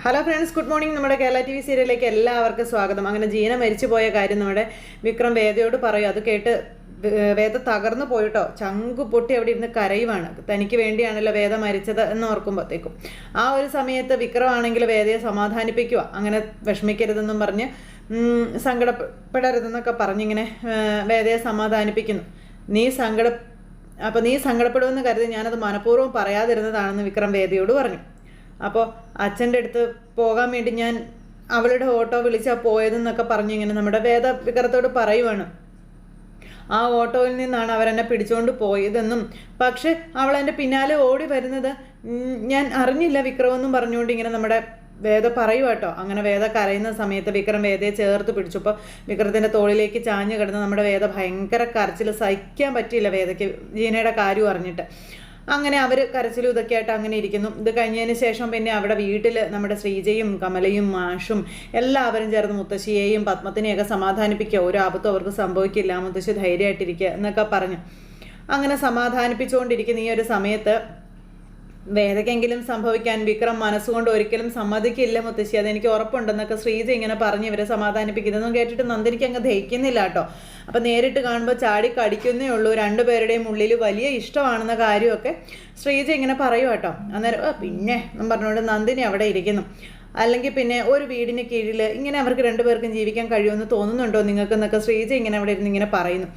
Hello friends, good morning. നമ്മുടെ Kerala TV സീരിയലിലേക്ക് എല്ലാവർക്കും സ്വാഗതം. അങ്ങനെ ജീന മരിച്ചു പോയ കാര്യം നമ്മുടെ വിക്രം വേദയോട് പറയും. അത് കേട്ട് വേദ തകർന്നു പോയിട്ടോ, ചങ്കു പൊട്ടി അവിടെ ഇരുന്ന് കരയുവാണ്. തനിക്ക് വേണ്ടിയാണല്ലോ വേദ മരിച്ചത് എന്ന് ഓർക്കുമ്പോഴത്തേക്കും ആ ഒരു സമയത്ത് വിക്രമാണെങ്കിൽ വേദയെ സമാധാനിപ്പിക്കുക. അങ്ങനെ വിഷമിക്കരുതെന്നും പറഞ്ഞ് സങ്കടപ്പെടരുതെന്നൊക്കെ പറഞ്ഞിങ്ങനെ വേദയെ സമാധാനിപ്പിക്കുന്നു. നീ സങ്കടപ്പെടുമെന്ന് കരുതി ഞാനത് മനഃപൂർവ്വം പറയാതിരുന്നതാണെന്ന് വിക്രം വേദയോട് പറഞ്ഞു. അപ്പോൾ അച്ഛൻ്റെ അടുത്ത് പോകാൻ വേണ്ടി ഞാൻ അവളുടെ ഓട്ടോ വിളിച്ചാൽ പോയതെന്നൊക്കെ പറഞ്ഞു ഇങ്ങനെ നമ്മുടെ വേദ വിക്രത്തോട് പറയുവാണ്. ആ ഓട്ടോയിൽ നിന്നാണ് അവരെന്നെ പിടിച്ചുകൊണ്ട് പോയതെന്നും പക്ഷെ അവൾ എൻ്റെ പിന്നാലെ ഓടി വരുന്നത് ഞാൻ അറിഞ്ഞില്ല വിക്രമെന്നും പറഞ്ഞുകൊണ്ട് ഇങ്ങനെ നമ്മുടെ വേദ പറയുക കേട്ടോ. അങ്ങനെ വേദ കരയുന്ന സമയത്ത് വിക്രം വേദയെ ചേർത്ത് പിടിച്ചപ്പോൾ വിക്രത്തിൻ്റെ തോളിലേക്ക് ചാഞ്ഞു കിടന്ന് നമ്മുടെ വേദ ഭയങ്കര കരച്ചിൽ സഹിക്കാൻ പറ്റിയില്ല വേദയ്ക്ക് ജീനയുടെ കാര്യം അറിഞ്ഞിട്ട്. അങ്ങനെ അവർ കരച്ചിലും ഇതൊക്കെ ആയിട്ട് അങ്ങനെ ഇരിക്കുന്നു. ഇത് കഴിഞ്ഞതിന് ശേഷം പിന്നെ അവിടെ വീട്ടിൽ നമ്മുടെ ശ്രീജയും കമലയും മാഷും എല്ലാവരും ചേർന്ന് മുത്തശ്ശിയെയും പത്മത്തിനെയൊക്കെ സമാധാനിപ്പിക്കുക. ഒരു ആപത്തും അവർക്ക് സംഭവിക്കില്ല, മുത്തശ്ശി ധൈര്യമായിട്ടിരിക്കുക എന്നൊക്കെ പറഞ്ഞു അങ്ങനെ സമാധാനിപ്പിച്ചുകൊണ്ടിരിക്കുന്ന ഈ ഒരു സമയത്ത് വേദക്കെങ്കിലും സംഭവിക്കാൻ വിക്രം മനസ്സുകൊണ്ട് ഒരിക്കലും സമ്മതിക്കില്ല മുത്തശ്ശി, അതെനിക്ക് ഉറപ്പുണ്ടെന്നൊക്കെ ശ്രീജ ഇങ്ങനെ പറഞ്ഞ് ഇവരെ സമാധാനിപ്പിക്കുന്നതും കേട്ടിട്ട് നന്ദിനിക്ക് അങ്ങ് ദഹിക്കുന്നില്ല കേട്ടോ. അപ്പം നേരിട്ട് കാണുമ്പോൾ ചാടി കടിക്കുന്നേ ഉള്ളൂ. രണ്ടുപേരുടെയും ഉള്ളിൽ വലിയ ഇഷ്ടമാണെന്ന കാര്യമൊക്കെ ശ്രീജ ഇങ്ങനെ പറയും കേട്ടോ. അന്നേരം പിന്നെ എന്നും പറഞ്ഞുകൊണ്ട് നന്ദിനി അവിടെ ഇരിക്കുന്നു. അല്ലെങ്കിൽ പിന്നെ ഒരു വീടിന് കീഴിൽ ഇങ്ങനെ അവർക്ക് രണ്ടുപേർക്കും ജീവിക്കാൻ കഴിയുമെന്ന് തോന്നുന്നുണ്ടോ നിങ്ങൾക്കെന്നൊക്കെ ശ്രീജ ഇങ്ങനെ അവിടെ ഇരുന്ന് ഇങ്ങനെ പറയുന്നു.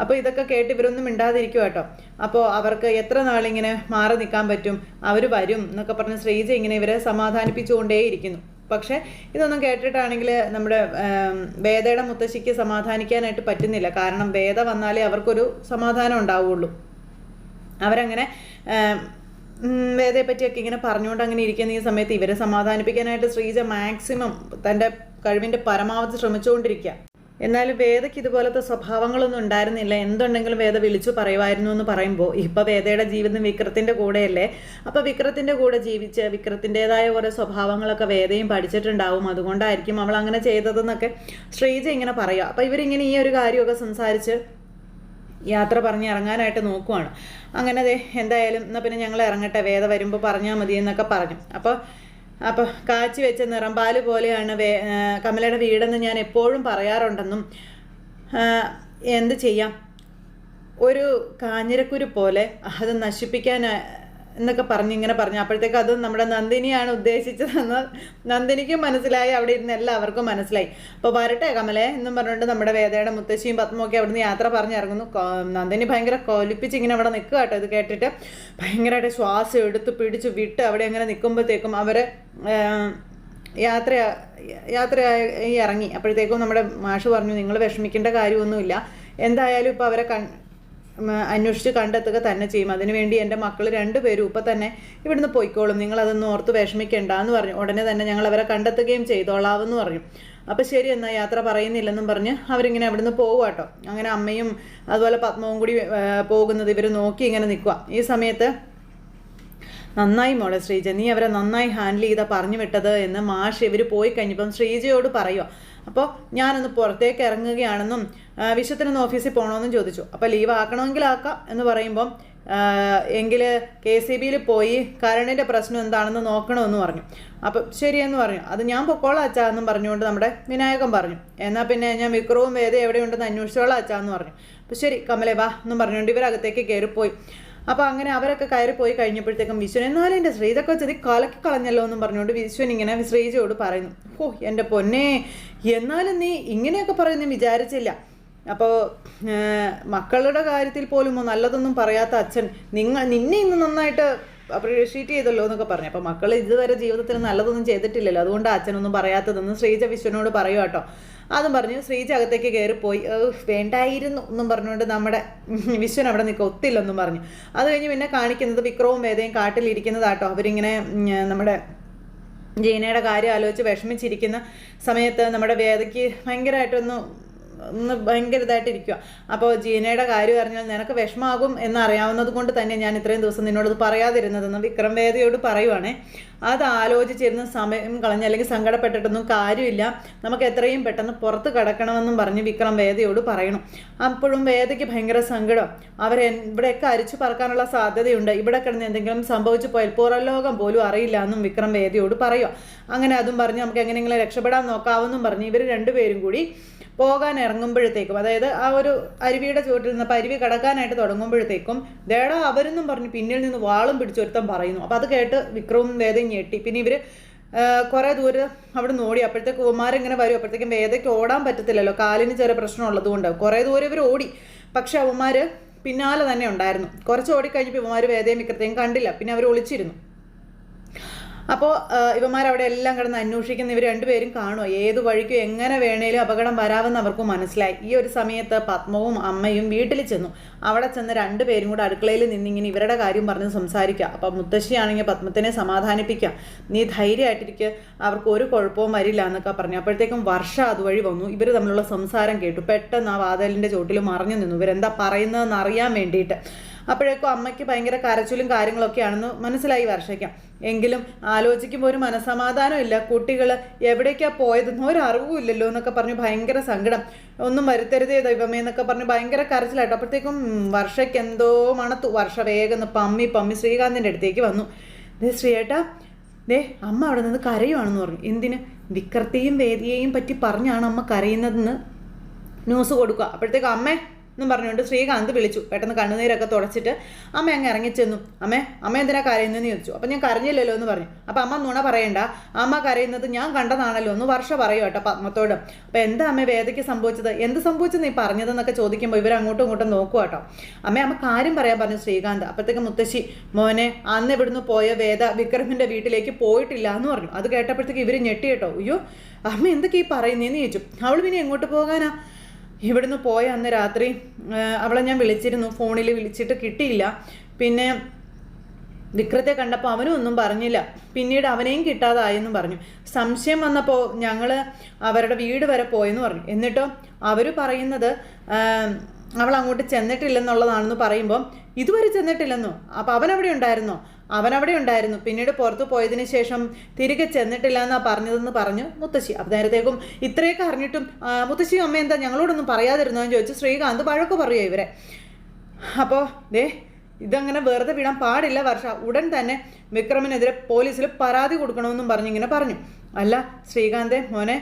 അപ്പോൾ ഇതൊക്കെ കേട്ട് ഇവരൊന്നും മിണ്ടാതിരിക്കും കേട്ടോ. അപ്പോൾ അവർക്ക് എത്ര നാളിങ്ങനെ മാറി നിൽക്കാൻ പറ്റും, അവർ വരും എന്നൊക്കെ പറഞ്ഞ് ശ്രീജ ഇങ്ങനെ ഇവരെ സമാധാനിപ്പിച്ചുകൊണ്ടേയിരിക്കുന്നു. പക്ഷേ ഇതൊന്നും കേട്ടിട്ടാണെങ്കിൽ നമ്മുടെ വേദയുടെ മുത്തശ്ശിക്ക് സമാധാനിക്കാനായിട്ട് പറ്റുന്നില്ല. കാരണം വേദ വന്നാലേ അവർക്കൊരു സമാധാനം ഉണ്ടാവുള്ളൂ. അവരങ്ങനെ വേദയെ പറ്റിയൊക്കെ ഇങ്ങനെ പറഞ്ഞുകൊണ്ട് അങ്ങനെ ഇരിക്കുന്ന ഈ സമയത്ത് ഇവരെ സമാധാനിപ്പിക്കാനായിട്ട് ശ്രീജ മാക്സിമം തൻ്റെ കഴിവിൻ്റെ പരമാവധി ശ്രമിച്ചുകൊണ്ടിരിക്കുക. എന്നാലും വേദയ്ക്ക് ഇതുപോലത്തെ സ്വഭാവങ്ങളൊന്നും ഉണ്ടായിരുന്നില്ല. എന്തുണ്ടെങ്കിലും വേദ വിളിച്ചു പറയുമായിരുന്നു എന്ന് പറയുമ്പോൾ ഇപ്പോൾ വേദയുടെ ജീവിതം വിക്രത്തിൻ്റെ കൂടെയല്ലേ. അപ്പോൾ വിക്രത്തിൻ്റെ കൂടെ ജീവിച്ച് വിക്രത്തിൻ്റെതായ ഓരോ സ്വഭാവങ്ങളൊക്കെ വേദയും പഠിച്ചിട്ടുണ്ടാവും. അതുകൊണ്ടായിരിക്കും അവൾ അങ്ങനെ ചെയ്തതെന്നൊക്കെ ശ്രീജ ഇങ്ങനെ പറയുക. അപ്പോൾ ഇവരിങ്ങനെ ഈ ഒരു കാര്യമൊക്കെ സംസാരിച്ച് യാത്ര പറഞ്ഞ് ഇറങ്ങാനായിട്ട് നോക്കുവാണ്. അങ്ങനെ എന്തായാലും എന്നാൽ പിന്നെ ഞങ്ങൾ ഇറങ്ങട്ടെ, വേദ വരുമ്പോൾ പറഞ്ഞാൽ മതി എന്നൊക്കെ പറഞ്ഞു. അപ്പോൾ കാച്ചി വെച്ച നിറമ്പാല് പോലെയാണ് കമലയുടെ വീടെന്ന് ഞാൻ എപ്പോഴും പറയാറുണ്ടെന്നും എന്ത് ചെയ്യാം, ഒരു കാഞ്ഞിരക്കുരു പോലെ അത് നശിപ്പിക്കാൻ എന്നൊക്കെ ഇങ്ങനെ പറഞ്ഞു. അപ്പോഴത്തേക്ക് അത് നമ്മുടെ നന്ദിനിയാണ് ഉദ്ദേശിച്ചതെന്ന് നന്ദിനിക്കും മനസ്സിലായി, അവിടെ ഇരുന്ന് എല്ലാവർക്കും മനസ്സിലായി. അപ്പോൾ വരട്ടെ കമലേ എന്നും പറഞ്ഞുകൊണ്ട് നമ്മുടെ വേദയുടെ മുത്തശ്ശിയും പത്മൊക്കെ അവിടുന്ന് യാത്ര പറഞ്ഞിറങ്ങുന്നു. നന്ദിനി ഭയങ്കര കൊലിപ്പിച്ച് ഇങ്ങനെ അവിടെ നിൽക്കുക കേട്ടോ. ഇത് കേട്ടിട്ട് ഭയങ്കരമായിട്ട് ശ്വാസം എടുത്ത് പിടിച്ച് വിട്ട് അവിടെ അങ്ങനെ നിൽക്കുമ്പോഴത്തേക്കും അവർ യാത്രയായി ഇറങ്ങി. അപ്പോഴത്തേക്കും നമ്മുടെ മാഷ് പറഞ്ഞു, നിങ്ങൾ വിഷമിക്കേണ്ട കാര്യമൊന്നുമില്ല, എന്തായാലും ഇപ്പോൾ അവരെ അന്വേഷിച്ച് കണ്ടെത്തുക തന്നെ ചെയ്യും. അതിനുവേണ്ടി എൻ്റെ മക്കൾ രണ്ടുപേരും ഇപ്പം തന്നെ ഇവിടുന്ന് പോയിക്കോളും, നിങ്ങളതൊന്നും ഓർത്ത് വിഷമിക്കേണ്ട എന്ന് പറഞ്ഞു. ഉടനെ തന്നെ ഞങ്ങൾ അവരെ കണ്ടെത്തുകയും ചെയ്തോളാവെന്ന് പറഞ്ഞു. അപ്പോൾ ശരി എന്നാൽ യാത്ര പറയുന്നില്ലെന്നും പറഞ്ഞ് അവരിങ്ങനെ അവിടുന്ന് പോകുക കേട്ടോ. അങ്ങനെ അമ്മയും അതുപോലെ പത്മവും കൂടി പോകുന്നത് ഇവർ നോക്കി ഇങ്ങനെ നിൽക്കുക. ഈ സമയത്ത് നന്നായി മോളെ ശ്രീജ, നീ അവരെ നന്നായി ഹാൻഡിൽ ചെയ്താൽ പറഞ്ഞു വിട്ടത് എന്ന് മാഷ് ഇവർ പോയി കഴിഞ്ഞപ്പം ശ്രീജയോട് പറയുക. അപ്പോൾ ഞാനൊന്ന് പുറത്തേക്ക് ഇറങ്ങുകയാണെന്നും വിശ്വത്തിനൊന്ന് ഓഫീസിൽ പോകണമെന്നും ചോദിച്ചു. അപ്പോൾ ലീവ് ആക്കണമെങ്കിൽ ആക്കാം എന്ന് പറയുമ്പം എങ്കിൽ KCBയിൽ പോയി കരണിൻ്റെ പ്രശ്നം എന്താണെന്ന് നോക്കണമെന്ന് പറഞ്ഞു. അപ്പം ശരിയെന്ന് പറഞ്ഞു. അത് ഞാൻ പൊക്കോളാം അച്ഛാ എന്നും പറഞ്ഞുകൊണ്ട് നമ്മുടെ വിനായകൻ പറഞ്ഞു. എന്നാൽ പിന്നെ ഞാൻ വിക്രവും വേദ എവിടെയുണ്ടെന്ന് അന്വേഷിച്ചോളാം അച്ഛാ എന്ന് പറഞ്ഞു. അപ്പോൾ ശരി കമലേ വാ എന്നും പറഞ്ഞുകൊണ്ട് ഇവരകത്തേക്ക് കയറിപ്പോയി. അപ്പോൾ അങ്ങനെ അവരൊക്കെ കയറിപ്പോയി കഴിഞ്ഞപ്പോഴത്തേക്കും വിശ്വൻ എന്നാലും എൻ്റെ ശ്രീജൊക്കെ ചെതി കലക്കി കളഞ്ഞല്ലോ എന്നും പറഞ്ഞുകൊണ്ട് വിശ്വൻ ഇങ്ങനെ ശ്രീജയോട് പറയുന്നു. എൻ്റെ പൊന്നേ, എന്നാലും നീ ഇങ്ങനെയൊക്കെ പറയുന്നു വിചാരിച്ചില്ല. അപ്പോൾ മക്കളുടെ കാര്യത്തിൽ പോലും നല്ലതൊന്നും പറയാത്ത അച്ഛൻ നിന്നെ ഇന്ന് നന്നായിട്ട് അപ്രീഷിയേറ്റ് ചെയ്തല്ലോ എന്നൊക്കെ പറഞ്ഞു. അപ്പോൾ മക്കൾ ഇതുവരെ ജീവിതത്തിൽ നല്ലതൊന്നും ചെയ്തിട്ടില്ലല്ലോ, അതുകൊണ്ട് അച്ഛനൊന്നും പറയാത്തതെന്ന് ശ്രീജ വിശ്വനോട് പറയുക കേട്ടോ. അതും പറഞ്ഞ് ശ്രീജ അകത്തേക്ക് കയറിപ്പോയി. വേണ്ടായിരുന്നു എന്നും പറഞ്ഞുകൊണ്ട് നമ്മുടെ വിശ്വൻ അവിടെ നിൽക്കുക, ഒത്തില്ലെന്നും പറഞ്ഞു. അത് കഴിഞ്ഞ് പിന്നെ കാണിക്കുന്നത് വിക്രവും വേദയും കാട്ടിലിരിക്കുന്നതാട്ടോ. അവരിങ്ങനെ നമ്മുടെ ജീനയുടെ കാര്യം ആലോചിച്ച് വിഷമിച്ചിരിക്കുന്ന സമയത്ത് നമ്മുടെ വേദയ്ക്ക് ഭയങ്കര ഇതായിട്ടിരിക്കുക. അപ്പോൾ ജീനയുടെ കാര്യം അറിഞ്ഞാൽ നിനക്ക് വിഷമാകും എന്നറിയാവുന്നത് കൊണ്ട് തന്നെ ഞാൻ ഇത്രയും ദിവസം നിന്നോടത് പറയാതിരുന്നതെന്ന് വിക്രം വേദയോട് പറയുവാണേ. അത് ആലോചിച്ചിരുന്ന് സമയം കളഞ്ഞ് അല്ലെങ്കിൽ സങ്കടപ്പെട്ടിട്ടൊന്നും കാര്യമില്ല, നമുക്ക് എത്രയും പെട്ടെന്ന് പുറത്ത് കിടക്കണമെന്നും പറഞ്ഞ് വിക്രം വേദയോട് പറയണം. അപ്പോഴും വേദയ്ക്ക് ഭയങ്കര സങ്കടം. ഇവിടെയൊക്കെ അരിച്ചു പറക്കാനുള്ള സാധ്യതയുണ്ട്, ഇവിടെ കിടന്ന് എന്തെങ്കിലും സംഭവിച്ചു പോയാൽ പുറം ലോകം പോലും അറിയില്ല എന്നും വിക്രം വേദയോട് പറയുക. അങ്ങനെ അതും പറഞ്ഞ് നമുക്ക് എങ്ങനെയെങ്കിലും രക്ഷപ്പെടാൻ നോക്കാവെന്നും പറഞ്ഞ് ഇവർ രണ്ടുപേരും കൂടി പോകാൻ ഇറങ്ങുമ്പോഴത്തേക്കും, അതായത് ആ ഒരു അരുവിയുടെ ചുവട്ടിൽ നിന്നപ്പോൾ അരുവി കടക്കാനായിട്ട് തുടങ്ങുമ്പോഴത്തേക്കും ദേടാ അവരെന്നും പറഞ്ഞ് പിന്നിൽ നിന്ന് വാളും പിടിച്ചൊരുത്തം പറയുന്നു. അപ്പോൾ അത് കേട്ട് വിക്രവും വേദയും ഞെട്ടി. പിന്നെ ഇവർ കുറേ ദൂരം അവിടെ നിന്ന് ഓടി. അപ്പോഴത്തേക്ക് അവന്മാരിങ്ങനെ വരും. അപ്പോഴത്തേക്കും വേദയ്ക്ക് ഓടാൻ പറ്റത്തില്ലല്ലോ, കാലിന് ചെറിയ പ്രശ്നം ഉള്ളതുകൊണ്ട് കുറേ ദൂരം ഇവർ ഓടി. പക്ഷെ അവന്മാർ പിന്നാലെ തന്നെ ഉണ്ടായിരുന്നു. കുറച്ച് ഓടിക്കഴിഞ്ഞപ്പോൾ ഇവന്മാർ വേദയും വിക്രത്തെയും കണ്ടില്ല. പിന്നെ അവർ ഒളിച്ചിരുന്നു. അപ്പോൾ ഇവന്മാരവിടെ എല്ലാം കിടന്ന് അന്വേഷിക്കുന്ന ഇവർ രണ്ടുപേരും കാണുമോ, ഏത് വഴിക്കും എങ്ങനെ വേണേലും അപകടം വരാമെന്ന് അവർക്ക് മനസ്സിലായി. ഈ ഒരു സമയത്ത് പത്മവും അമ്മയും വീട്ടിൽ ചെന്നു. അവിടെ ചെന്ന് രണ്ടുപേരും കൂടെ അടുക്കളയിൽ നിന്നിങ്ങനെ ഇവരുടെ കാര്യം പറഞ്ഞ് സംസാരിക്കുക. അപ്പം മുത്തശ്ശിയാണെങ്കിൽ പത്മത്തിനെ സമാധാനിപ്പിക്കാം, നീ ധൈര്യമായിട്ടിരിക്കുക, അവർക്ക് ഒരു കുഴപ്പവും വരില്ല എന്നൊക്കെ പറഞ്ഞു. അപ്പോഴത്തേക്കും വർഷ അതുവഴി വന്നു. ഇവർ തമ്മിലുള്ള സംസാരം കേട്ടു. പെട്ടെന്ന് ആ വാതിലിൻ്റെ ചോട്ടിൽ മറഞ്ഞു നിന്നു, ഇവരെന്താ പറയുന്നതെന്ന് അറിയാൻ വേണ്ടിയിട്ട്. അപ്പോഴേക്കും അമ്മയ്ക്ക് ഭയങ്കര കരച്ചിലും കാര്യങ്ങളൊക്കെയാണെന്ന് മനസ്സിലായി വർഷയ്ക്ക്. എങ്കിലും ആലോചിക്കുമ്പോൾ ഒരു മനസമാധാനം ഇല്ല. കുട്ടികൾ എവിടേക്കാണ് പോയതെന്നോ ഒരു അറിവും ഇല്ലല്ലോ എന്നൊക്കെ പറഞ്ഞ് ഭയങ്കര സങ്കടം. ഒന്നും വരുത്തരുതേ ദൈവമേ എന്നൊക്കെ പറഞ്ഞ് ഭയങ്കര കരച്ചിലായിട്ട്. അപ്പോഴത്തേക്കും വർഷയ്ക്ക് എന്തോ മണത്തു. വർഷ വേഗം പമ്മി ശ്രീകാന്തിൻ്റെ അടുത്തേക്ക് വന്നു. ശ്രീയേട്ടാ, അമ്മ അവിടെ നിന്ന് കരയുവാണെന്ന് പറഞ്ഞു. എന്തിന്? വിക്രത്തെയും വേദിയെയും പറ്റി പറഞ്ഞാണ് അമ്മ കരയുന്നതെന്ന് ന്യൂസ് കൊടുക്കുക. അപ്പോഴത്തേക്കും അമ്മേ എന്നും പറഞ്ഞുകൊണ്ട് ശ്രീകാന്ത് വിളിച്ചു. പെട്ടെന്ന് കണ്ണുനീരൊക്കെ തുടച്ചിട്ട് അമ്മ അങ്ങ് ഇറങ്ങിച്ചെന്നു. അമ്മ എന്തിനാ കരയുന്നതെന്ന് ചോദിച്ചു. അപ്പം ഞാൻ കരഞ്ഞില്ലല്ലോ എന്ന് പറഞ്ഞു. അപ്പം അമ്മ നുണ പറയണ്ട, അമ്മ കരയുന്നത് ഞാൻ കണ്ടതാണല്ലോ എന്ന് വർഷ പറയും കേട്ടോ പത്മത്തോട്. അപ്പം എന്താ അമ്മ വേദയ്ക്ക് സംഭവിച്ചത്, എന്ത് സംഭവിച്ചെന്ന് നീ പറഞ്ഞതെന്നൊക്കെ ചോദിക്കുമ്പോൾ ഇവർ അങ്ങോട്ടും ഇങ്ങോട്ടും നോക്കുക കേട്ടോ. അമ്മ കാര്യം പറയാൻ പറഞ്ഞു ശ്രീകാന്ത്. അപ്പോഴത്തേക്ക് മുത്തശ്ശി, മോനെ അന്ന് ഇവിടുന്ന് പോയ വേദ വിക്രമിൻ്റെ വീട്ടിലേക്ക് പോയിട്ടില്ല എന്ന് പറഞ്ഞു. അത് കേട്ടപ്പോഴത്തേക്ക് ഇവർ ഞെട്ടി കേട്ടോ. അയ്യോ അമ്മ എന്തൊക്കെ ഈ പറയുന്നതെന്ന് ചോദിച്ചു. അവൾ പിന്നെ എങ്ങോട്ട് പോകാനാ? ഇവിടുന്ന് പോയ അന്ന് രാത്രി അവളെ ഞാൻ വിളിച്ചിരുന്നു, ഫോണിൽ വിളിച്ചിട്ട് കിട്ടിയില്ല. പിന്നെ വിക്രത്തെ കണ്ടപ്പോൾ അവനും ഒന്നും പറഞ്ഞില്ല. പിന്നീട് അവനെയും കിട്ടാതായെന്നും പറഞ്ഞു. സംശയം വന്നപ്പോൾ ഞങ്ങൾ അവരുടെ വീട് വരെ പോയെന്ന് പറഞ്ഞു. എന്നിട്ടോ അവർ പറയുന്നത് അവൾ അങ്ങോട്ട് ചെന്നിട്ടില്ലെന്നുള്ളതാണെന്ന് പറയുമ്പോൾ ഇതുവരെ ചെന്നിട്ടില്ലെന്നോ? അപ്പോൾ അവനവിടെ ഉണ്ടായിരുന്നോ? അവനവിടെ ഉണ്ടായിരുന്നു. പിന്നീട് പുറത്തു പോയതിന് ശേഷം തിരികെ ചെന്നിട്ടില്ല എന്നാണ് പറഞ്ഞതെന്ന് പറഞ്ഞു മുത്തശ്ശി. അപ്പം നേരത്തേക്കും ഇത്രയൊക്കെ അറിഞ്ഞിട്ടും മുത്തശ്ശിയും അമ്മ എന്താ ഞങ്ങളോടൊന്നും പറയാതിരുന്നോ എന്ന് ചോദിച്ചു ശ്രീകാന്ത് വഴക്ക് പറയുക ഇവരെ. അപ്പോൾ ഇതങ്ങനെ വെറുതെ വിടാൻ പാടില്ല വർഷ, ഉടൻ തന്നെ വിക്രമിനെതിരെ പോലീസിൽ പരാതി കൊടുക്കണമെന്നും പറഞ്ഞിങ്ങനെ പറഞ്ഞു. അല്ല ശ്രീകാന്തേ മോനെ,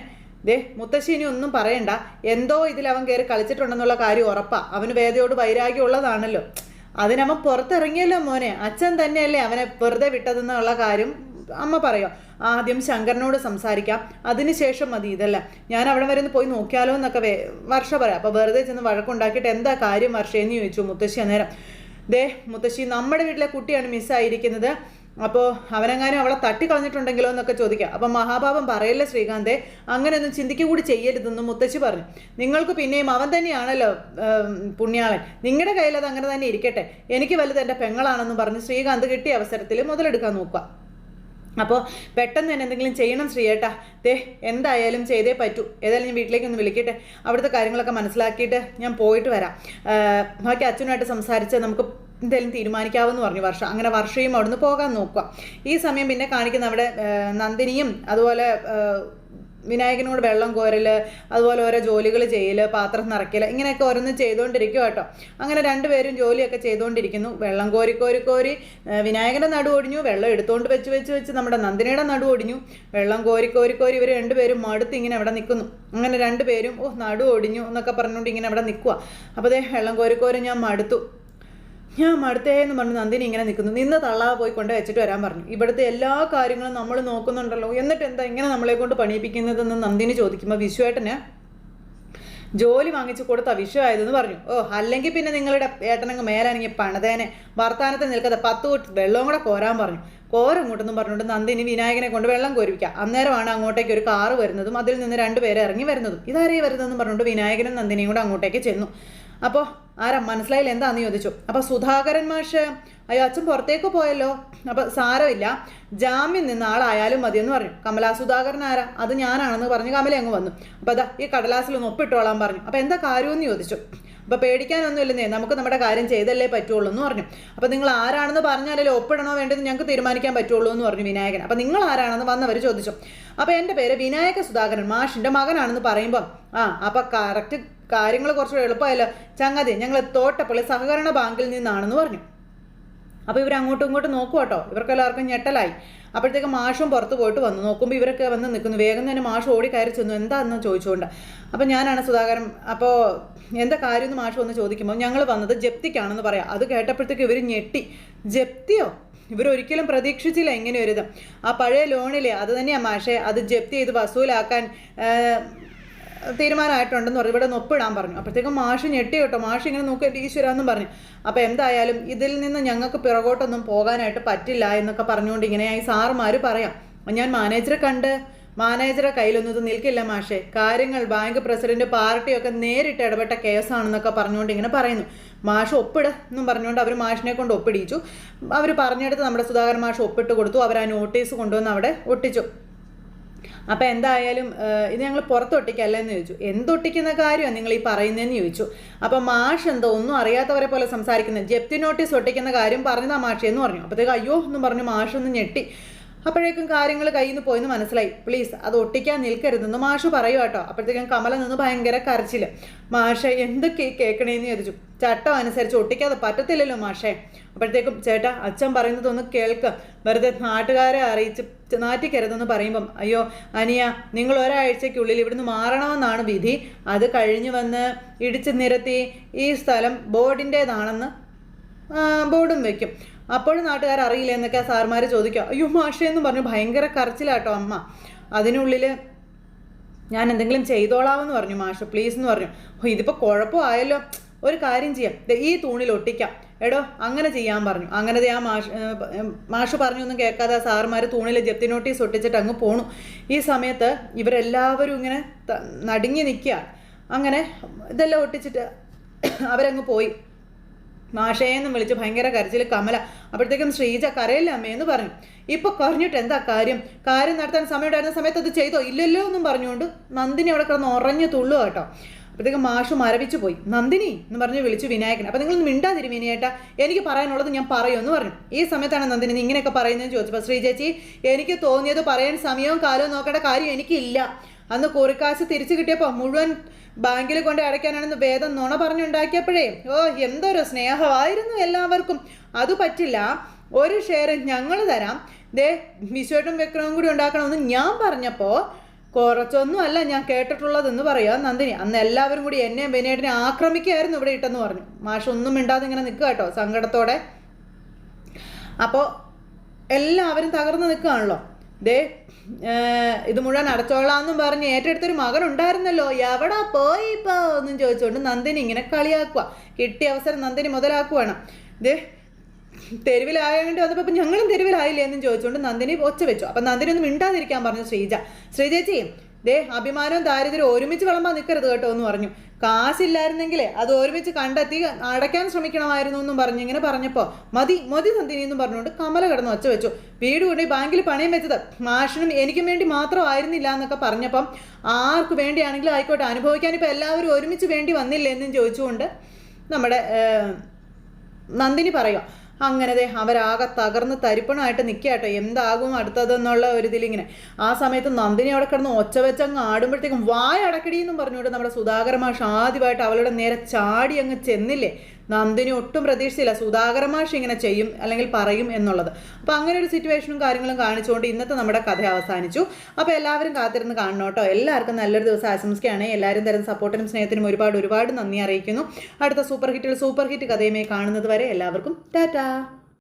മുത്തശ്ശി ഇനി ഒന്നും പറയണ്ട, എന്തോ ഇതിൽ അവൻ കയറി കളിച്ചിട്ടുണ്ടെന്നുള്ള കാര്യം ഉറപ്പാ. അവന് വേദയോട് വൈരാഗ്യം ഉള്ളതാണല്ലോ, അതിനവൻ പുറത്തിറങ്ങിയല്ലോ മോനെ. അച്ഛൻ തന്നെയല്ലേ അവനെ വെറുതെ വിട്ടതെന്നുള്ള കാര്യം അമ്മ പറയോ. ആദ്യം ശങ്കരനോട് സംസാരിക്കാം, അതിനുശേഷം മതി ഇതല്ല. ഞാൻ അവിടെ വരെ ഒന്ന് പോയി നോക്കിയാലോ എന്നൊക്കെ വർഷ പറയാം. അപ്പോൾ വെറുതെ ചെന്ന് വഴക്കുണ്ടാക്കിയിട്ട് എന്താ കാര്യം വർഷയെന്ന് ചോദിച്ചു മുത്തശ്ശി. അന്നേരം മുത്തശ്ശി, നമ്മുടെ വീട്ടിലെ കുട്ടിയാണ് മിസ്സായിരിക്കുന്നത്, അപ്പോൾ അവനെങ്ങാനും അവളെ തട്ടിക്കളഞ്ഞിട്ടുണ്ടെങ്കിലോ എന്നൊക്കെ ചോദിക്കാം. അപ്പം മഹാഭാവം പറയല്ലേ ശ്രീകാന്തേ, അങ്ങനെയൊന്നും ചിന്തിക്കുക കൂടി ചെയ്യരുതെന്നും മുത്തശ്ശി പറഞ്ഞു. നിങ്ങൾക്ക് പിന്നെയും അവൻ തന്നെയാണല്ലോ പുണ്യാളൻ, നിങ്ങളുടെ കയ്യിൽ അത് അങ്ങനെ തന്നെ ഇരിക്കട്ടെ, എനിക്ക് വലുത് എൻ്റെ പെങ്ങളാണെന്ന് പറഞ്ഞ് ശ്രീകാന്ത് കിട്ടിയ അവസരത്തിൽ മുതലെടുക്കാൻ നോക്കുക. അപ്പോൾ പെട്ടെന്ന് തന്നെ എന്തെങ്കിലും ചെയ്യണം ശ്രീയേട്ടാ, എന്തായാലും ചെയ്തേ പറ്റൂ. ഏതായാലും ഞാൻ വീട്ടിലേക്കൊന്ന് വിളിക്കട്ടെ, അവിടുത്തെ കാര്യങ്ങളൊക്കെ മനസ്സിലാക്കിയിട്ട് ഞാൻ പോയിട്ട് വരാം. ബാക്കി അച്ഛനുമായിട്ട് സംസാരിച്ച് നമുക്ക് എന്തായാലും തീരുമാനിക്കാമെന്ന് പറഞ്ഞു വർഷ. അങ്ങനെ വർഷയും അവിടുന്ന് പോകാൻ നോക്കുക. ഈ സമയം പിന്നെ കാണിക്കുന്ന അവിടെ നന്ദിനിയും അതുപോലെ വിനായകനോട് വെള്ളം കോരൽ, അതുപോലെ ഓരോ ജോലികൾ ചെയ്യൽ, പാത്രം നിറയ്ക്കൽ, ഇങ്ങനെയൊക്കെ ഓരോന്നും ചെയ്തുകൊണ്ടിരിക്കും കേട്ടോ. അങ്ങനെ രണ്ടുപേരും ജോലിയൊക്കെ ചെയ്തുകൊണ്ടിരിക്കുന്നു. വെള്ളം കോരി വിനായകൻ്റെ നടു ഒടിഞ്ഞു, വെള്ളം എടുത്തുകൊണ്ട് വെച്ച് നമ്മുടെ നന്ദിനിയുടെ നടു ഒടിഞ്ഞു. വെള്ളം കോരി ഇവർ രണ്ടുപേരും മടുത്ത് ഇങ്ങനെ അവിടെ നിൽക്കുന്നു. അങ്ങനെ രണ്ടുപേരും നടു ഒടിഞ്ഞു എന്നൊക്കെ പറഞ്ഞുകൊണ്ട് ഇങ്ങനെ അവിടെ നിൽക്കുക. അപ്പോൾ വെള്ളം കോരി ഞാൻ മടുത്തേന്ന് പറഞ്ഞു നന്ദിനി ഇങ്ങനെ നിൽക്കുന്നു. നിന്ന് തള്ളാതെ പോയി കൊണ്ട് വെച്ചിട്ട് വരാൻ പറഞ്ഞു. ഇവിടുത്തെ എല്ലാ കാര്യങ്ങളും നമ്മൾ നോക്കുന്നുണ്ടല്ലോ, എന്നിട്ട് എന്താ ഇങ്ങനെ നമ്മളെ കൊണ്ട് പണിയിപ്പിക്കുന്നതെന്ന് നന്ദിനി ചോദിക്കുമ്പോൾ വിശ്വേട്ടന് ജോലി വാങ്ങിച്ചു കൊടുത്ത വിഷയമായതെന്ന് പറഞ്ഞു. അല്ലെങ്കിൽ പിന്നെ നിങ്ങളുടെ ഏട്ടനങ്ങ് മേലാണെങ്കിൽ പണിതേനെ, വർത്താനത്തിൽ നിൽക്കാതെ 10 വെള്ളവും കൂടെ കോരാൻ പറഞ്ഞു. കോരങ്ങോട്ടെന്നും പറഞ്ഞുകൊണ്ട് നന്ദിനി വിനായകനെ കൊണ്ട് വെള്ളം കോരിപ്പിക്കുക. അന്നേരമാണ് അങ്ങോട്ടേക്ക് ഒരു കാറ് വരുന്നതും അതിൽ നിന്ന് 2 പേരെ ഇറങ്ങി വരുന്നതും. ഇതാരേ വരുന്നതെന്ന് പറഞ്ഞുകൊണ്ട് വിനായകനും നന്ദിനിയും കൂടെ അങ്ങോട്ടേക്ക് ചെന്നു. അപ്പോൾ ആരാ മനസ്സിലായില്ല എന്താന്ന് ചോദിച്ചു. അപ്പോൾ സുധാകരൻ മാഷ്, അയ്യോ അച്ഛൻ പുറത്തേക്ക് പോയല്ലോ, അപ്പോൾ സാരമില്ല, ജാമ്യം നിന്ന ആളായാലും മതിയെന്ന് പറഞ്ഞു. കമലാ സുധാകരൻ ആരാ? അത് ഞാനാണെന്ന് പറഞ്ഞ് കമല അങ്ങ് വന്നു. അപ്പോൾ ഈ കടലാസിലൊന്ന് ഒപ്പിട്ടോളാൻ പറഞ്ഞു. അപ്പോൾ എന്താ കാര്യമെന്ന് ചോദിച്ചു. അപ്പോൾ പേടിക്കാനൊന്നുമില്ലെന്നേ, നമുക്ക് നമ്മുടെ കാര്യം ചെയ്തല്ലേ പറ്റുള്ളൂ എന്ന് പറഞ്ഞു. അപ്പോൾ നിങ്ങൾ ആരാണെന്ന് പറഞ്ഞാലേ ഒപ്പിടണോ വേണ്ടത് ഞങ്ങൾക്ക് തീരുമാനിക്കാൻ പറ്റുള്ളൂ എന്ന് പറഞ്ഞു വിനായകൻ. അപ്പോൾ നിങ്ങൾ ആരാണെന്ന് വന്നവർ ചോദിച്ചു. അപ്പോൾ എൻ്റെ പേര് വിനായക സുധാകരൻ, മാഷിൻ്റെ മകനാണെന്ന് പറയുമ്പോൾ അപ്പോൾ കറക്റ്റ് കാര്യങ്ങൾ കുറച്ചുകൂടെ എളുപ്പമായല്ലോ ചങ്ങാതി, ഞങ്ങൾ തോട്ടപ്പള്ളി സഹകരണ ബാങ്കിൽ നിന്നാണെന്ന് പറഞ്ഞു. അപ്പോൾ ഇവർ അങ്ങോട്ടും ഇങ്ങോട്ടും നോക്കുക കേട്ടോ, ഇവർക്കെല്ലാവർക്കും ഞെട്ടലായി. അപ്പോഴത്തേക്ക് മാഷും പുറത്ത് പോയിട്ട് വന്നു. നോക്കുമ്പോൾ ഇവരൊക്കെ വന്ന് നിൽക്കുന്നു. വേഗം തന്നെ മാഷ് ഓടി കയറി ചെന്നു, എന്താണെന്ന് ചോദിച്ചുകൊണ്ട്. അപ്പോൾ ഞാനാണ് സുധാകരൻ, അപ്പോൾ എന്താ കാര്യമെന്ന് മാഷ് വന്ന് ചോദിക്കുമ്പോൾ ഞങ്ങൾ വന്നത് ജപ്തിക്കാണെന്ന് പറയാം. അത് കേട്ടപ്പോഴത്തേക്ക് ഇവർ ഞെട്ടി. ജപ്തിയോ? ഇവരൊരിക്കലും പ്രതീക്ഷിച്ചില്ല ഇങ്ങനെ ഒരു ഇത്. ആ പഴയ ലോണിലെ അത് തന്നെയാണ് മാഷേ, അത് ജപ്തി ചെയ്ത് വസൂലാക്കാൻ തീരുമാനമായിട്ടുണ്ടെന്ന് പറഞ്ഞു. ഇവിടെ ഒപ്പിടാൻ പറഞ്ഞു. അപ്പോഴത്തേക്കും മാഷ് ഞെട്ടി കേട്ടോ. മാഷ് ഇങ്ങനെ നോക്കി ഈശ്വര എന്നും പറഞ്ഞു. അപ്പോൾ എന്തായാലും ഇതിൽ നിന്ന് ഞങ്ങൾക്ക് പിറകോട്ടൊന്നും പോകാനായിട്ട് പറ്റില്ല എന്നൊക്കെ പറഞ്ഞുകൊണ്ട് ഇങ്ങനെയായി സാറുമാർ പറയാം. ഞാൻ മാനേജറെ കയ്യിലൊന്നും ഇത് നിൽക്കില്ല മാഷേ, കാര്യങ്ങൾ ബാങ്ക് പ്രസിഡന്റ് പാർട്ടിയൊക്കെ നേരിട്ട് ഇടപെട്ട കേസാണെന്നൊക്കെ പറഞ്ഞുകൊണ്ട് ഇങ്ങനെ പറയുന്നു. മാഷ് എന്നും പറഞ്ഞുകൊണ്ട് അവർ മാഷിനെ കൊണ്ട് ഒപ്പിടിച്ചു. അവർ പറഞ്ഞെടുത്ത് നമ്മുടെ സുധാകരൻ മാഷ് ഒപ്പിട്ട് കൊടുത്തു. അവർ ആ നോട്ടീസ് കൊണ്ടുവന്ന് അവിടെ ഒട്ടിച്ചു. അപ്പോൾ എന്തായാലും ഇത് ഞങ്ങൾ പുറത്തൊട്ടിക്കല്ല എന്ന് ചോദിച്ചു. എന്തൊട്ടിക്കുന്ന കാര്യമാണ് നിങ്ങൾ ഈ പറയുന്നതെന്ന് ചോദിച്ചു. അപ്പോൾ മാഷ് എന്തോ ഒന്നും അറിയാത്തവരെ പോലെ സംസാരിക്കുന്നത്, ജപ്തി നോട്ടീസ് ഒട്ടിക്കുന്ന കാര്യം പറഞ്ഞതാ മാഷി എന്ന് പറഞ്ഞു. അപ്പോഴത്തേക്ക് അയ്യോ എന്നും പറഞ്ഞു മാഷ് ഒന്ന് ഞെട്ടി. അപ്പോഴേക്കും കാര്യങ്ങൾ കയ്യിൽ നിന്ന് പോയെന്ന് മനസ്സിലായി. പ്ലീസ് അത് ഒട്ടിക്കാൻ നിൽക്കരുതെന്ന് മാഷ് പറയൂ കേട്ടോ. അപ്പോഴത്തേക്കും കമല നിന്ന് ഭയങ്കര കരച്ചിൽ. മാഷെ എന്തൊക്കെ കേൾക്കണേന്ന് ചോദിച്ചു. ചട്ടം അനുസരിച്ച് ഒട്ടിക്കാതെ പറ്റത്തില്ലല്ലോ മാഷേ. അപ്പോഴത്തേക്കും ചേട്ടാ അച്ഛൻ പറയുന്നതൊന്ന് കേൾക്ക്, വെറുതെ നാട്ടുകാരെ അറിയിച്ച് നാറ്റിക്കരുതെന്ന് പറയുമ്പം അയ്യോ അനിയ, നിങ്ങൾ ഒരാഴ്ചയ്ക്കുള്ളിൽ ഇവിടുന്ന് മാറണമെന്നാണ് വിധി. അത് കഴിഞ്ഞ് വന്ന് ഇടിച്ച് നിരത്തി ഈ സ്ഥലം ബോർഡിൻ്റേതാണെന്ന് ബോർഡും വെക്കും. അപ്പോഴും നാട്ടുകാർ അറിയില്ല എന്നൊക്കെ സാർമാർ ചോദിക്കുക. അയ്യോ മാഷേന്നും പറഞ്ഞു ഭയങ്കര കരച്ചിലാട്ടോ അമ്മ. അതിനുള്ളിൽ ഞാൻ എന്തെങ്കിലും ചെയ്തോളാമെന്ന് പറഞ്ഞു മാഷ്. പ്ലീസ് എന്ന് പറഞ്ഞു. ഇതിപ്പോൾ കുഴപ്പമായല്ലോ, ഒരു കാര്യം ചെയ്യാം, ഈ തൂണിൽ ഒട്ടിക്കാം. എടോ അങ്ങനെ ചെയ്യാൻ പറഞ്ഞു. അങ്ങനെ ആ മാഷ് പറഞ്ഞൊന്നും കേൾക്കാതെ സാറുമാർ തൂണിൽ ജപ്തി നോട്ടീസ് ഒട്ടിച്ചിട്ട് അങ്ങ് പോണു. ഈ സമയത്ത് ഇവരെല്ലാവരും ഇങ്ങനെ നടുങ്ങി നിൽക്കുക. അങ്ങനെ ഇതെല്ലാം ഒട്ടിച്ചിട്ട് അവരങ്ങ് പോയി. മാഷേന്നും വിളിച്ച് ഭയങ്കര കരച്ചിൽ കമല. അപ്പോഴത്തേക്കും ശ്രീജ കരയില്ല അമ്മയെന്ന് പറഞ്ഞു. ഇപ്പോൾ പറഞ്ഞിട്ട് എന്താ കാര്യം നടത്താൻ സമയമുണ്ടായിരുന്ന സമയത്ത് അത് ചെയ്തോ ഇല്ലല്ലോ എന്നും പറഞ്ഞുകൊണ്ട് നന്ദിനി അവിടെ കിടന്ന് ഉറഞ്ഞു തുള്ളു കേട്ടോ. അപ്പോഴത്തേക്കും മാഷു മരവിച്ചു പോയി. നന്ദിനി എന്ന് പറഞ്ഞ് വിളിച്ചു വിനായകൻ. അപ്പോൾ നിങ്ങളൊന്ന് മിണ്ടാതിരി വിനയേട്ടാ, എനിക്ക് പറയാനുള്ളത് ഞാൻ പറയുമെന്ന് പറഞ്ഞു. ഈ സമയത്താണ് നന്ദിനി ഇങ്ങനെയൊക്കെ പറയുന്നതെന്ന് ചോദിച്ചപ്പോൾ ശ്രീചേച്ചി, എനിക്ക് തോന്നിയത് പറയാൻ സമയവും കാലവും നോക്കേണ്ട കാര്യം എനിക്കില്ല. അന്ന് കുറിക്കാശ് തിരിച്ചു കിട്ടിയപ്പോൾ മുഴുവൻ ബാങ്കിൽ കൊണ്ട് അടയ്ക്കാനാണെന്ന് വേദം നുണ പറഞ്ഞുണ്ടാക്കിയപ്പോഴേ എന്തൊരു സ്നേഹമായിരുന്നു എല്ലാവർക്കും. അത് പറ്റില്ല, ഒരു ഷെയർ ഞങ്ങൾ തരാം, വിശ്വട്ടും വിക്രമം കൂടി ഉണ്ടാക്കണമെന്ന് ഞാൻ പറഞ്ഞപ്പോൾ കുറച്ചൊന്നും അല്ല ഞാൻ കേട്ടിട്ടുള്ളതെന്ന് പറയാം നന്ദിനി. അന്ന് എല്ലാവരും കൂടി എന്നെയും ബെനേട്ടിനെ ആക്രമിക്കുകയായിരുന്നു ഇവിടെ ഇട്ടെന്ന് പറഞ്ഞു. മാഷ് ഒന്നും മിണ്ടാതെ ഇങ്ങനെ നിൽക്കുക കേട്ടോ സങ്കടത്തോടെ. അപ്പോൾ എല്ലാവരും തകർന്ന് നിൽക്കുകയാണല്ലോ. ഇത് മുഴുവൻ അടച്ചോളാന്നും പറഞ്ഞ് ഏറ്റെടുത്തൊരു മകനുണ്ടായിരുന്നല്ലോ, എവിടാ പോയി ഇപ്പോൾ ഒന്നും ചോദിച്ചുകൊണ്ട് നന്ദിനി ഇങ്ങനെ കളിയാക്കുക. കിട്ടിയ അവസരം നന്ദിനി മുതലാക്കുവാണ്. തെരുവിലായതുകൊണ്ട് വന്നപ്പോൾ ഞങ്ങളും തെരുവിലായില്ലേ എന്നും ചോദിച്ചുകൊണ്ട് നന്ദിനി ഒച്ച വെച്ചു. അപ്പം നന്ദിനി ഒന്നും മിണ്ടാതിരിക്കാൻ പറഞ്ഞു ശ്രീജേച്ചി. അഭിമാനവും ദാരിദ്ര്യം ഒരുമിച്ച് വിളമ്പാൻ നിൽക്കരുത് കേട്ടോ എന്ന് പറഞ്ഞു. കാശില്ലായിരുന്നെങ്കിലേ അത് ഒരുമിച്ച് കണ്ടെത്തി അടയ്ക്കാൻ ശ്രമിക്കണമായിരുന്നു എന്നും പറഞ്ഞിങ്ങനെ പറഞ്ഞപ്പോൾ മതി നന്ദിനി എന്നും പറഞ്ഞുകൊണ്ട് കമല കിടന്ന് ഒച്ച വെച്ചു. വീട് കൊണ്ട് ബാങ്കിൽ പണയം വെച്ചത് മാഷിനും എനിക്കും വേണ്ടി മാത്രമായിരുന്നില്ല എന്നൊക്കെ പറഞ്ഞപ്പം ആർക്ക് വേണ്ടിയാണെങ്കിലും ആയിക്കോട്ടെ, അനുഭവിക്കാൻ ഇപ്പോൾ എല്ലാവരും ഒരുമിച്ച് വേണ്ടി വന്നില്ലേ എന്നും ചോദിച്ചുകൊണ്ട് നമ്മുടെ നന്ദിനി പറയുക. അങ്ങനെ അവരാകെ തകർന്ന് തരിപ്പണമായിട്ട് നിൽക്കുക കേട്ടോ. എന്താകും അടുത്തതെന്നുള്ള ഒരു ഇതിലിങ്ങനെ. ആ സമയത്ത് നന്ദിനി അവിടെ കിടന്ന് ഒച്ച വെച്ചങ്ങ് ആടുമ്പോഴത്തേക്കും വായ അടക്കടിയെന്നും പറഞ്ഞുകൊണ്ട് നമ്മുടെ സുധാകര മാഷ് ആദ്യമായിട്ട് അവളുടെ നേരെ ചാടി അങ്ങ് ചെന്നില്ലേ. നന്ദിനി ഒട്ടും പ്രതീക്ഷിച്ചില്ല സുധാകര മാഷ് ഇങ്ങനെ ചെയ്യും അല്ലെങ്കിൽ പറയും എന്നുള്ളത്. അപ്പോൾ അങ്ങനെ ഒരു സിറ്റുവേഷനും കാര്യങ്ങളും കാണിച്ചുകൊണ്ട് ഇന്നത്തെ നമ്മുടെ കഥ അവസാനിച്ചു. അപ്പോൾ എല്ലാവരും കാത്തിരുന്ന് കാണണം കേട്ടോ. എല്ലാവർക്കും നല്ലൊരു ദിവസം ആശംസിക്കുകയാണ്. എല്ലാവരും തരുന്ന സപ്പോർട്ടിനും സ്നേഹത്തിനും ഒരുപാട് നന്ദി അറിയിക്കുന്നു. അടുത്ത സൂപ്പർ ഹിറ്റ് കഥയുമായി കാണുന്നത് വരെ എല്ലാവർക്കും ടാറ്റാ.